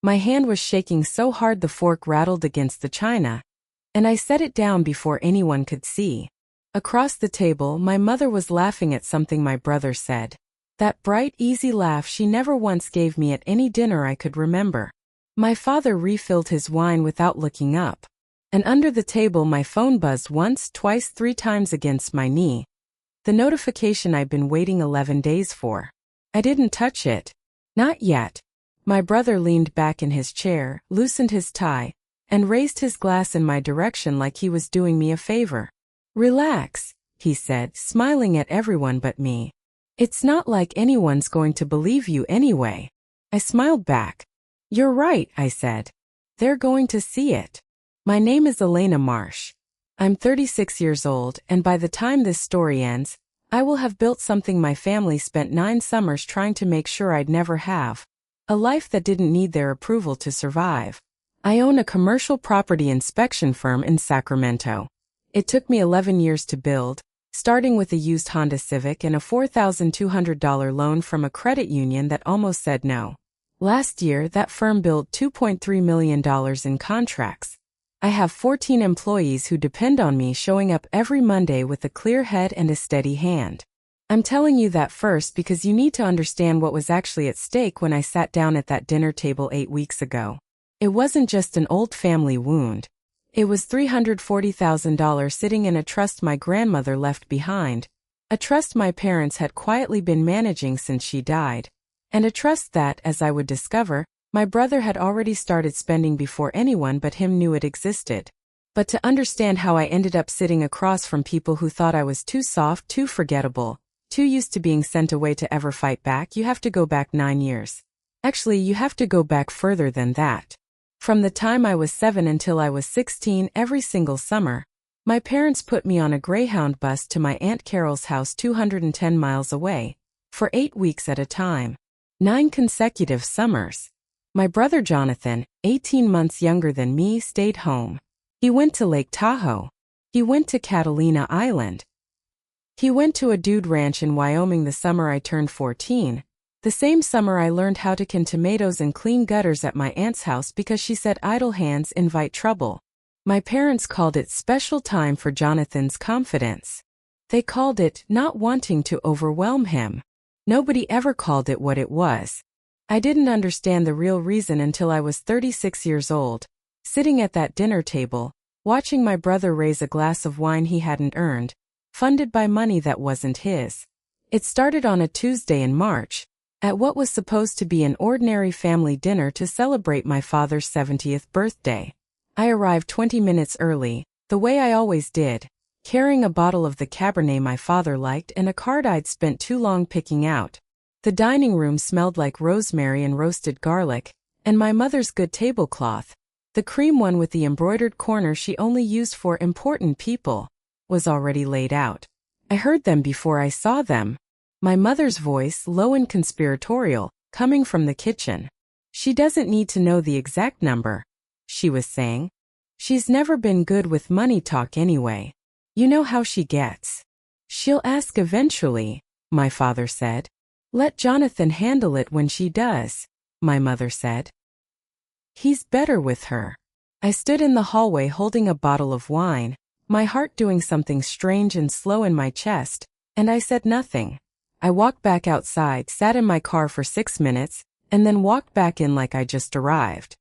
My hand was shaking so hard the fork rattled against the china, and I set it down before anyone could see. Across the table, my mother was laughing at something my brother said. That bright, easy laugh she never once gave me at any dinner I could remember. My father refilled his wine without looking up, and under the table my phone buzzed once, twice, 3 times against my knee. The notification I'd been waiting 11 days for. I didn't touch it. Not yet. My brother leaned back in his chair, loosened his tie, and raised his glass in my direction like he was doing me a favor. "Relax," he said, smiling at everyone but me. "It's not like anyone's going to believe you anyway." I smiled back. "You're right," I said. "They're going to see it." My name is Elena Marsh. I'm 36 years old, and by the time this story ends, I will have built something my family spent 9 summers trying to make sure I'd never have. A life that didn't need their approval to survive. I own a commercial property inspection firm in Sacramento. It took me 11 years to build, starting with a used Honda Civic and a $4,200 loan from a credit union that almost said no. Last year, that firm billed $2.3 million in contracts. I have 14 employees who depend on me showing up every Monday with a clear head and a steady hand. I'm telling you that first because you need to understand what was actually at stake when I sat down at that dinner table 8 weeks ago. It wasn't just an old family wound. It was $340,000 sitting in a trust my grandmother left behind, a trust my parents had quietly been managing since she died, and a trust that, as I would discover, my brother had already started spending before anyone but him knew it existed. But to understand how I ended up sitting across from people who thought I was too soft, too forgettable, too used to being sent away to ever fight back, you have to go back 9 years. Actually, you have to go back further than that. From the time I was 7 until I was 16, every single summer, my parents put me on a Greyhound bus to my Aunt Carol's house 210 miles away, for 8 weeks at a time. 9 consecutive summers. My brother Jonathan, 18 months younger than me, stayed home. He went to Lake Tahoe. He went to Catalina Island. He went to a dude ranch in Wyoming the summer I turned 14. The same summer I learned how to can tomatoes and clean gutters at my aunt's house because she said idle hands invite trouble. My parents called it special time for Jonathan's confidence. They called it not wanting to overwhelm him. Nobody ever called it what it was. I didn't understand the real reason until I was 36 years old, sitting at that dinner table, watching my brother raise a glass of wine he hadn't earned, funded by money that wasn't his. It started on a Tuesday in March, at what was supposed to be an ordinary family dinner to celebrate my father's 70th birthday. I arrived 20 minutes early, the way I always did, carrying a bottle of the Cabernet my father liked and a card I'd spent too long picking out. The dining room smelled like rosemary and roasted garlic, and my mother's good tablecloth, the cream one with the embroidered corner she only used for important people, was already laid out. I heard them before I saw them. My mother's voice, low and conspiratorial, coming from the kitchen. "She doesn't need to know the exact number," she was saying. "She's never been good with money talk anyway. You know how she gets. She'll ask eventually," my father said. "Let Jonathan handle it when she does," my mother said. "He's better with her." I stood in the hallway holding a bottle of wine, my heart doing something strange and slow in my chest, and I said nothing. I walked back outside, sat in my car for 6 minutes, and then walked back in like I just arrived.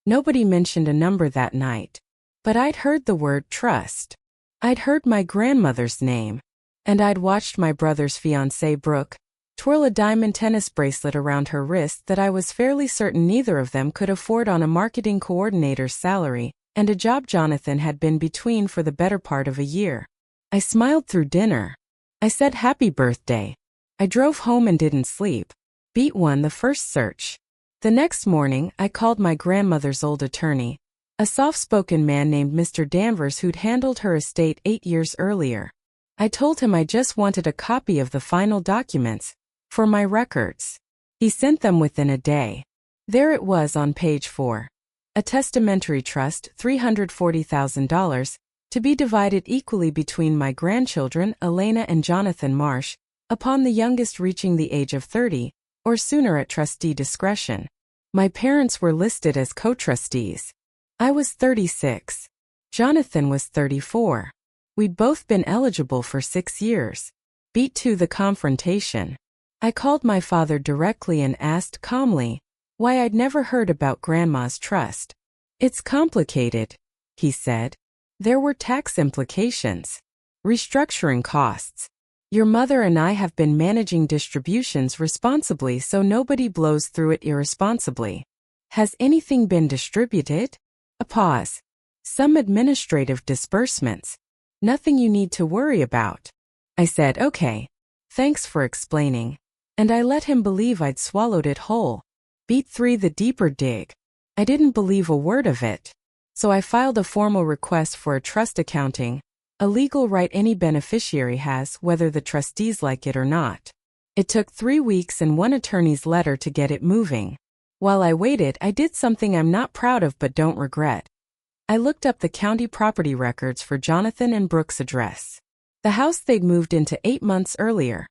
Nobody mentioned a number that night. But I'd heard the word trust. I'd heard my grandmother's name. And I'd watched my brother's fiancée, Brooke, twirl a diamond tennis bracelet around her wrist that I was fairly certain neither of them could afford on a marketing coordinator's salary, and a job Jonathan had been between for the better part of a year. I smiled through dinner. I said happy birthday. I drove home and didn't sleep. Beat won the first search. The next morning, I called my grandmother's old attorney, a soft-spoken man named Mr. Danvers who'd handled her estate 8 years earlier. I told him I just wanted a copy of the final documents, for my records. He sent them within a day. There it was on page 4. A testamentary trust, $340,000, to be divided equally between my grandchildren, Elena and Jonathan Marsh, upon the youngest reaching the age of 30, or sooner at trustee discretion. My parents were listed as co-trustees. I was 36. Jonathan was 34. We'd both been eligible for 6 years. Beat to the confrontation. I called my father directly and asked calmly why I'd never heard about Grandma's trust. It's complicated, he said. There were tax implications. Restructuring costs. Your mother and I have been managing distributions responsibly so nobody blows through it irresponsibly. Has anything been distributed? A pause. Some administrative disbursements. Nothing you need to worry about. I said, okay. Thanks for explaining. And I let him believe I'd swallowed it whole. Beat 3 the deeper dig. I didn't believe a word of it. So I filed a formal request for a trust accounting, a legal right any beneficiary has whether the trustees like it or not. It took 3 weeks and 1 attorney's letter to get it moving. While I waited, I did something I'm not proud of but don't regret. I looked up the county property records for Jonathan and Brooke's address. The house they'd moved into 8 months earlier,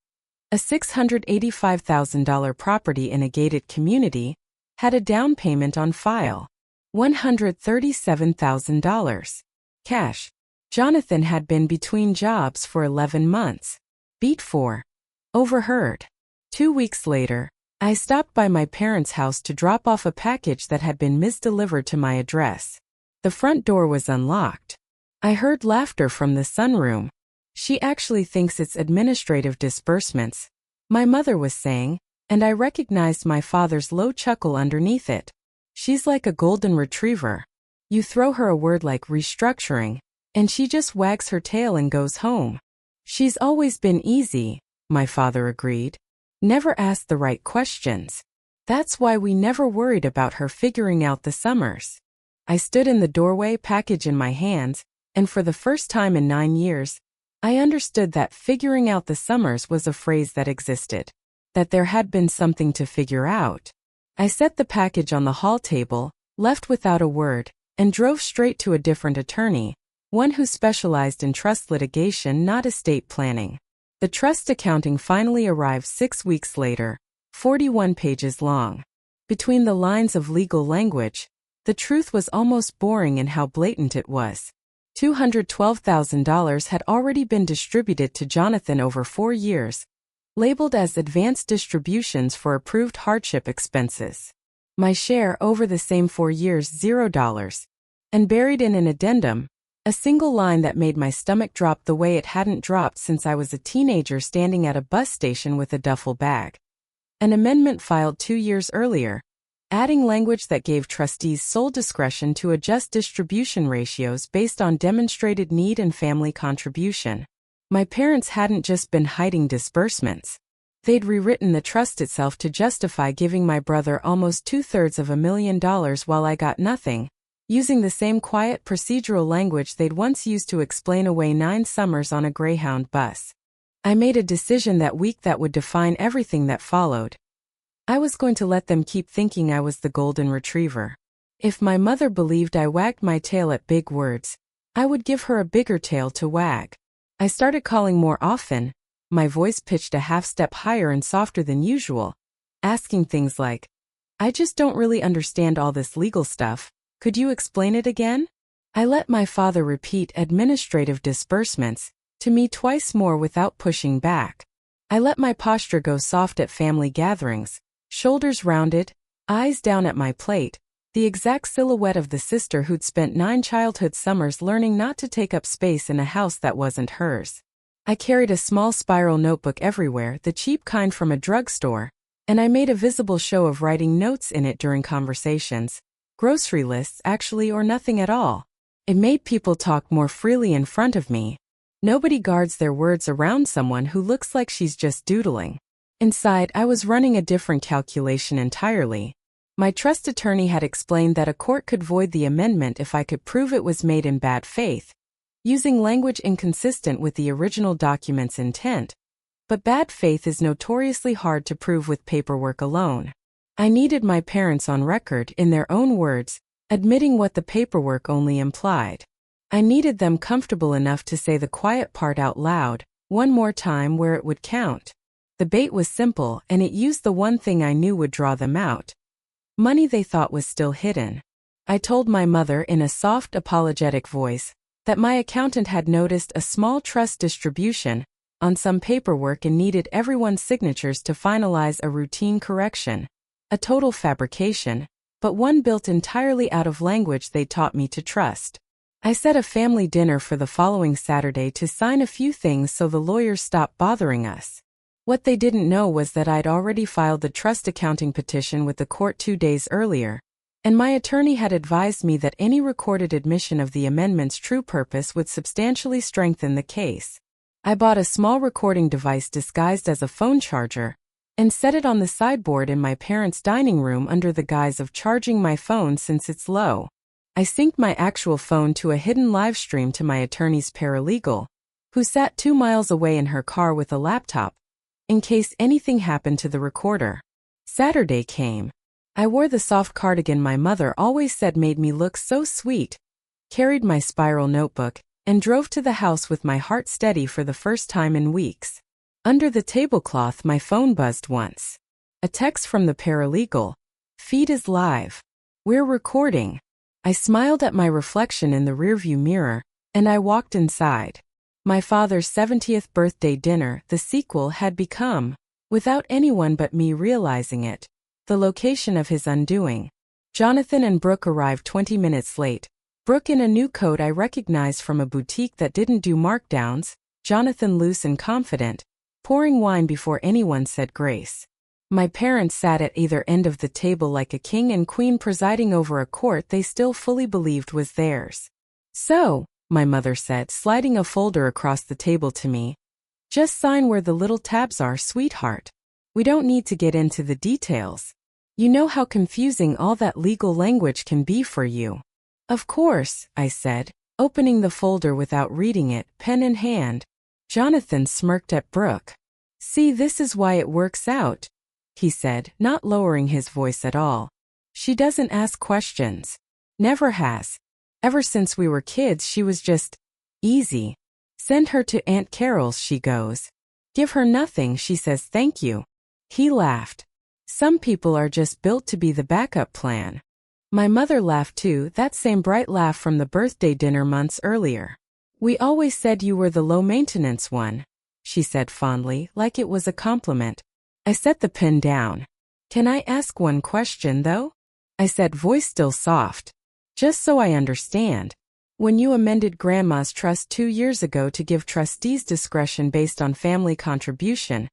a $685,000 property in a gated community, had a down payment on file, $137,000. Cash. Jonathan had been between jobs for 11 months. Beat 4. Overheard. 2 weeks later, I stopped by my parents' house to drop off a package that had been misdelivered to my address. The front door was unlocked. I heard laughter from the sunroom. She actually thinks it's administrative disbursements, my mother was saying, and I recognized my father's low chuckle underneath it. She's like a golden retriever. You throw her a word like restructuring, and she just wags her tail and goes home. She's always been easy, my father agreed. Never asked the right questions. That's why we never worried about her figuring out the summers. I stood in the doorway, package in my hands, and for the first time in 9 years, I understood that figuring out the summers was a phrase that existed, that there had been something to figure out. I set the package on the hall table, left without a word, and drove straight to a different attorney, one who specialized in trust litigation, not estate planning. The trust accounting finally arrived 6 weeks later, 41 pages long. Between the lines of legal language, the truth was almost boring in how blatant it was. $212,000 had already been distributed to Jonathan over 4 years, labeled as advanced distributions for approved hardship expenses. My share over the same 4 years $0. And buried in an addendum, a single line that made my stomach drop the way it hadn't dropped since I was a teenager standing at a bus station with a duffel bag. An amendment filed 2 years earlier, adding language that gave trustees sole discretion to adjust distribution ratios based on demonstrated need and family contribution. My parents hadn't just been hiding disbursements. They'd rewritten the trust itself to justify giving my brother almost $250,000 while I got nothing, using the same quiet procedural language they'd once used to explain away 9 summers on a Greyhound bus. I made a decision that week that would define everything that followed. I was going to let them keep thinking I was the golden retriever. If my mother believed I wagged my tail at big words, I would give her a bigger tail to wag. I started calling more often, my voice pitched a half step higher and softer than usual, asking things like, I just don't really understand all this legal stuff. Could you explain it again? I let my father repeat administrative disbursements to me twice more without pushing back. I let my posture go soft at family gatherings, shoulders rounded, eyes down at my plate, the exact silhouette of the sister who'd spent 9 childhood summers learning not to take up space in a house that wasn't hers. I carried a small spiral notebook everywhere, the cheap kind from a drugstore, and I made a visible show of writing notes in it during conversations. Grocery lists actually, or nothing at all. It made people talk more freely in front of me. Nobody guards their words around someone who looks like she's just doodling. Inside, I was running a different calculation entirely. My trust attorney had explained that a court could void the amendment if I could prove it was made in bad faith, using language inconsistent with the original document's intent. But bad faith is notoriously hard to prove with paperwork alone. I needed my parents on record, in their own words, admitting what the paperwork only implied. I needed them comfortable enough to say the quiet part out loud, one more time where it would count. The bait was simple, and it used the one thing I knew would draw them out. Money they thought was still hidden. I told my mother in a soft, apologetic voice that my accountant had noticed a small trust distribution on some paperwork and needed everyone's signatures to finalize a routine correction. A total fabrication, but one built entirely out of language they taught me to trust. I set a family dinner for the following Saturday to sign a few things so the lawyers stopped bothering us. What they didn't know was that I'd already filed the trust accounting petition with the court 2 days earlier, and my attorney had advised me that any recorded admission of the amendment's true purpose would substantially strengthen the case. I bought a small recording device disguised as a phone charger and set it on the sideboard in my parents' dining room under the guise of charging my phone since it's low. I synced my actual phone to a hidden live stream to my attorney's paralegal, who sat 2 miles away in her car with a laptop, in case anything happened to the recorder. Saturday came. I wore the soft cardigan my mother always said made me look so sweet, carried my spiral notebook, and drove to the house with my heart steady for the first time in weeks. Under the tablecloth my phone buzzed once. A text from the paralegal. "Feed is live. We're recording." I smiled at my reflection in the rearview mirror, and I walked inside. My father's 70th birthday dinner, the sequel, had become, without anyone but me realizing it, the location of his undoing. Jonathan and Brooke arrived 20 minutes late. Brooke in a new coat I recognized from a boutique that didn't do markdowns, Jonathan loose and confident, pouring wine before anyone said grace. My parents sat at either end of the table like a king and queen presiding over a court they still fully believed was theirs. "So," my mother said, sliding a folder across the table to me, "just sign where the little tabs are, sweetheart. We don't need to get into the details. You know how confusing all that legal language can be for you." "Of course," I said, opening the folder without reading it, pen in hand. Jonathan smirked at Brooke. "See, this is why it works out," he said, not lowering his voice at all. "She doesn't ask questions. Never has. Ever since we were kids she was just easy. Send her to Aunt Carol's, she goes. Give her nothing, she says thank you." He laughed. "Some people are just built to be the backup plan." My mother laughed too, that same bright laugh from the birthday dinner months earlier. "We always said you were the low-maintenance one," she said fondly, like it was a compliment. I set the pen down. "Can I ask one question, though?" I said, voice still soft. "Just so I understand. When you amended Grandma's trust 2 years ago to give trustees discretion based on family contribution,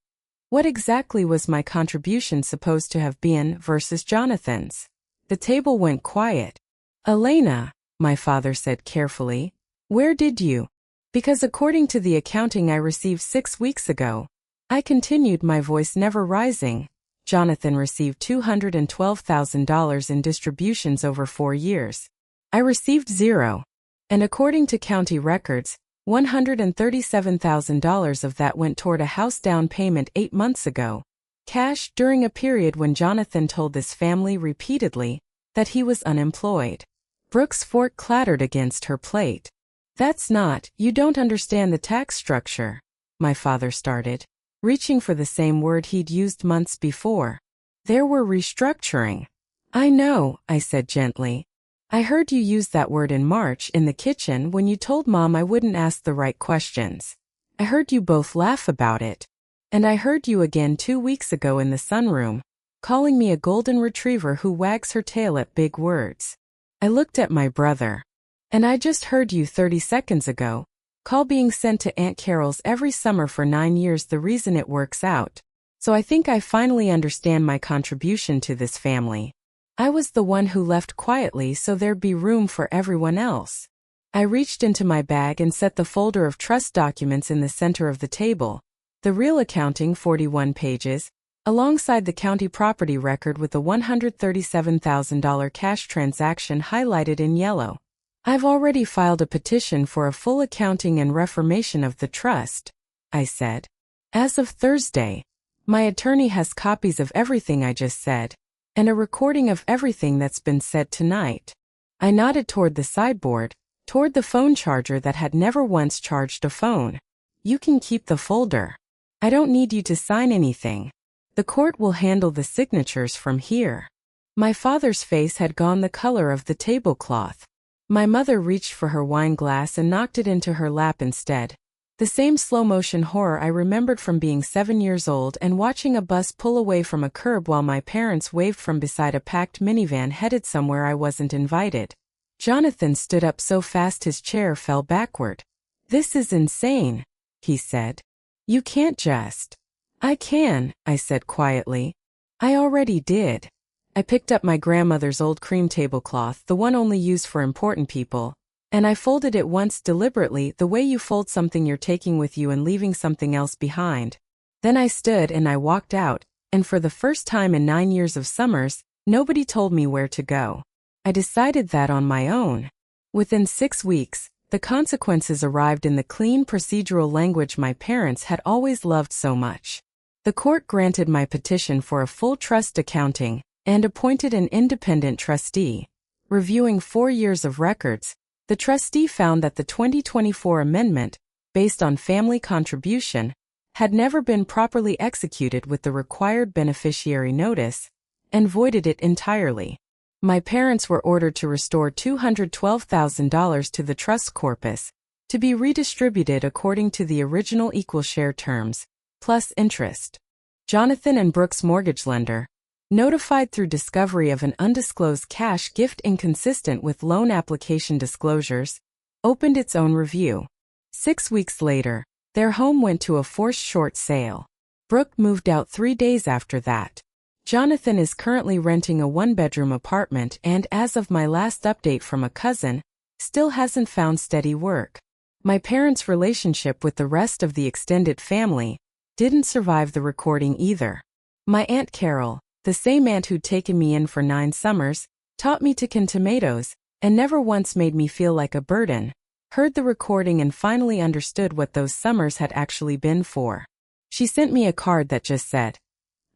what exactly was my contribution supposed to have been versus Jonathan's?" The table went quiet. "Elena," my father said carefully, "where did you? Because according to the accounting I received 6 weeks ago," I continued, my voice never rising, "Jonathan received $212,000 in distributions over 4 years. I received 0. And according to county records, $137,000 of that went toward a house down payment 8 months ago. Cash during a period when Jonathan told this family repeatedly that he was unemployed." Brooke's fork clattered against her plate. "That's not, you don't understand the tax structure," my father started, reaching for the same word he'd used months before. "There were restructuring." "I know," I said gently. "I heard you use that word in March in the kitchen when you told Mom I wouldn't ask the right questions. I heard you both laugh about it. And I heard you again 2 weeks ago in the sunroom, calling me a golden retriever who wags her tail at big words." I looked at my brother. "And I just heard you 30 seconds ago call being sent to Aunt Carol's every summer for 9 years the reason it works out. So I think I finally understand my contribution to this family. I was the one who left quietly so there'd be room for everyone else." I reached into my bag and set the folder of trust documents in the center of the table. The real accounting, 41 pages, alongside the county property record with the $137,000 cash transaction highlighted in yellow. "I've already filed a petition for a full accounting and reformation of the trust," I said. "As of Thursday. My attorney has copies of everything I just said, and a recording of everything that's been said tonight." I nodded toward the sideboard, toward the phone charger that had never once charged a phone. "You can keep the folder. I don't need you to sign anything. The court will handle the signatures from here." My father's face had gone the color of the tablecloth. My mother reached for her wine glass and knocked it into her lap instead. The same slow-motion horror I remembered from being 7 years old and watching a bus pull away from a curb while my parents waved from beside a packed minivan headed somewhere I wasn't invited. Jonathan stood up so fast his chair fell backward. "This is insane," he said. "You can't just." "I can," I said quietly. "I already did." I picked up my grandmother's old cream tablecloth, the one only used for important people, and I folded it once deliberately, the way you fold something you're taking with you and leaving something else behind. Then I stood and I walked out, and for the first time in 9 years of summers, nobody told me where to go. I decided that on my own. Within 6 weeks, the consequences arrived in the clean procedural language my parents had always loved so much. The court granted my petition for a full trust accounting and appointed an independent trustee. Reviewing 4 years of records, the trustee found that the 2024 amendment, based on family contribution, had never been properly executed with the required beneficiary notice, and voided it entirely. My parents were ordered to restore $212,000 to the trust corpus, to be redistributed according to the original equal share terms, plus interest. Jonathan and Brooks' mortgage lender, notified through discovery of an undisclosed cash gift inconsistent with loan application disclosures, opened its own review. 6 weeks later, their home went to a forced short sale. Brooke moved out 3 days after that. Jonathan is currently renting a 1-bedroom apartment and, as of my last update from a cousin, still hasn't found steady work. My parents' relationship with the rest of the extended family didn't survive the recording either. My Aunt Carol, the same aunt who'd taken me in for 9 summers, taught me to can tomatoes, and never once made me feel like a burden, heard the recording and finally understood what those summers had actually been for. She sent me a card that just said,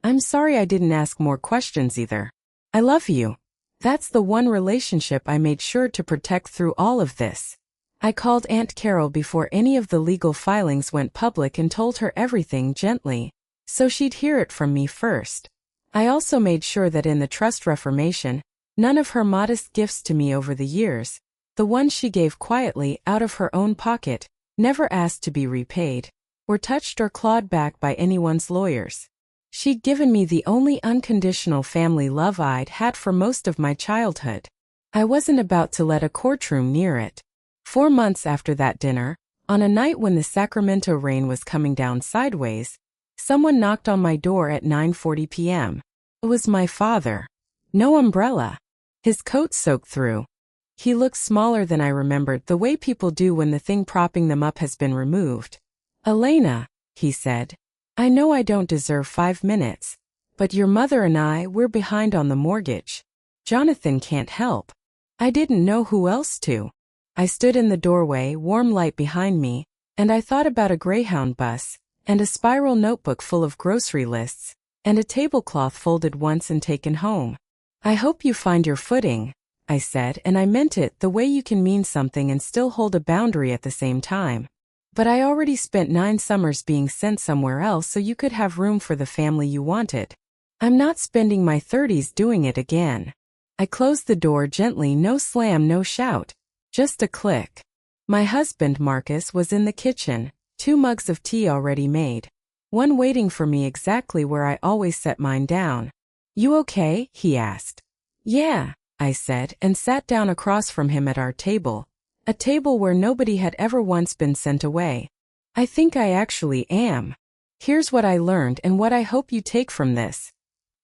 "I'm sorry I didn't ask more questions either. I love you." That's the one relationship I made sure to protect through all of this. I called Aunt Carol before any of the legal filings went public and told her everything gently, so she'd hear it from me first. I also made sure that in the trust reformation, none of her modest gifts to me over the years, the ones she gave quietly out of her own pocket, never asked to be repaid, were touched or clawed back by anyone's lawyers. She'd given me the only unconditional family love I'd had for most of my childhood. I wasn't about to let a courtroom near it. 4 months after that dinner, on a night when the Sacramento rain was coming down sideways, someone knocked on my door at 9:40 p.m. It was my father. No umbrella. His coat soaked through. He looked smaller than I remembered, the way people do when the thing propping them up has been removed. "Elena," he said, "I know I don't deserve 5 minutes, but your mother and we're behind on the mortgage. Jonathan can't help." I didn't know who else to. I stood in the doorway, warm light behind me, and I thought about a Greyhound bus, and a spiral notebook full of grocery lists, and a tablecloth folded once and taken home. "I hope you find your footing," I said, and I meant it, the way you can mean something and still hold a boundary at the same time. But I already spent 9 summers being sent somewhere else so you could have room for the family you wanted. I'm not spending my 30s doing it again. I closed the door gently, no slam, no shout, just a click. My husband, Marcus, was in the kitchen, 2 mugs of tea already made, one waiting for me exactly where I always set mine down. "You okay?" he asked. "Yeah," I said, and sat down across from him at our table, a table where nobody had ever once been sent away. "I think I actually am. Here's what I learned and what I hope you take from this.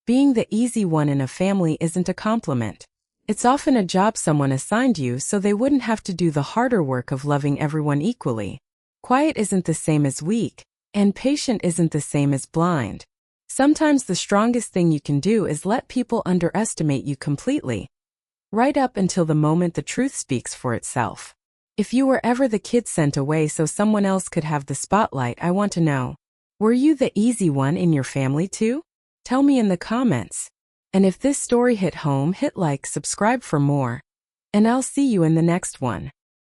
Being the easy one in a family isn't a compliment. It's often a job someone assigned you so they wouldn't have to do the harder work of loving everyone equally. Quiet isn't the same as weak, and patient isn't the same as blind. Sometimes the strongest thing you can do is let people underestimate you completely, right up until the moment the truth speaks for itself. If you were ever the kid sent away so someone else could have the spotlight, I want to know, were you the easy one in your family too? Tell me in the comments. And if this story hit home, hit like, subscribe for more, and I'll see you in the next one.